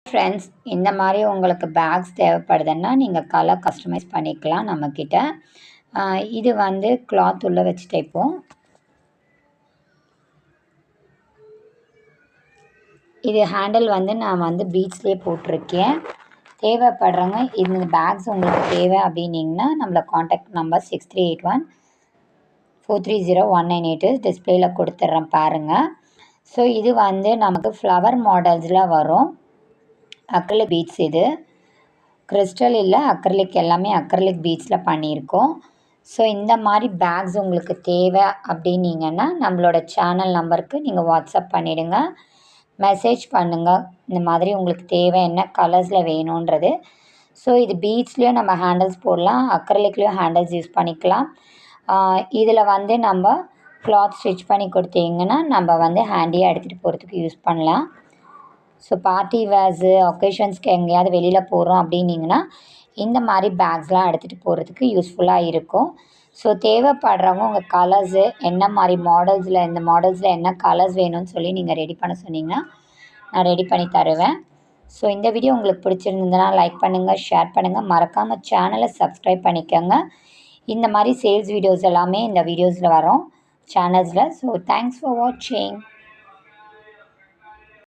Friends, இந்த மாதிரி உங்களுக்கு பேக்ஸ் தேவைப்படுதுன்னா நீங்கள் கலர் கஸ்டமைஸ் பண்ணிக்கலாம் நம்மக்கிட்ட. இது வந்து கிளாத் உள்ளே வச்சு தைப்போம். இது ஹேண்டில் வந்து நான் வந்து பீட்ஸ்லேயே போட்டிருக்கேன். தேவைப்படுறவங்க இந்த பேக்ஸ் உங்களுக்கு தேவை அப்படின்னிங்கன்னா நம்மளை காண்டாக்ட் நம்பர் 6381430198 டிஸ்பிளேயில் கொடுத்துட்றேன் பாருங்கள். ஸோ இது வந்து நமக்கு ஃப்ளவர் மாடல்ஸில் வரும். அக்ரிலிக் பீட்ஸ், இது கிறிஸ்டல் இல்லை, அக்ரிலிக், எல்லாமே அக்ரிலிக் பீட்ஸில் பண்ணியிருக்கோம். ஸோ இந்த மாதிரி பேக்ஸ் உங்களுக்கு தேவை அப்படின்னிங்கன்னா நம்மளோட சேனல் நம்பருக்கு நீங்கள் வாட்ஸ்அப் பண்ணிவிடுங்க, மெசேஜ் பண்ணுங்கள். இந்த மாதிரி உங்களுக்கு தேவை என்ன கலர்ஸில் வேணுன்றது. ஸோ இது பீட்ஸ்லேயும் நம்ம ஹேண்டில்ஸ் போடலாம், அக்ரிலிக்லேயும் ஹேண்டில்ஸ் யூஸ் பண்ணிக்கலாம். இதில் வந்து நம்ம கிளாத் ஸ்டிச் பண்ணி கொடுத்தீங்கன்னா நம்ம வந்து ஹேண்டியாக எடுத்துகிட்டு போகிறதுக்கு யூஸ் பண்ணலாம். ஸோ பார்ட்டி வேர்ஸு, ஒகேஷன்ஸ்க்கு எங்கேயாவது வெளியில் போகிறோம் அப்படின்னிங்கன்னா இந்த மாதிரி பேக்ஸ்லாம் எடுத்துகிட்டு போகிறதுக்கு யூஸ்ஃபுல்லாக இருக்கும். ஸோ தேவைப்படுறவங்க உங்கள் கலர்ஸு என்ன மாதிரி மாடல்ஸில், இந்த மாடல்ஸில் என்ன கலர்ஸ் வேணும்னு சொல்லி நீங்கள் ரெடி பண்ண சொன்னீங்கன்னா நான் ரெடி பண்ணி தருவேன். ஸோ இந்த வீடியோ உங்களுக்கு பிடிச்சிருந்ததுன்னா லைக் பண்ணுங்கள், ஷேர் பண்ணுங்கள், மறக்காமல் சேனலை சப்ஸ்கிரைப் பண்ணிக்கோங்க. இந்த மாதிரி சேல்ஸ் வீடியோஸ் எல்லாமே இந்த வீடியோஸில் வரும் சேனல்ஸில். ஸோ தேங்க்ஸ் ஃபார் வாட்சிங்.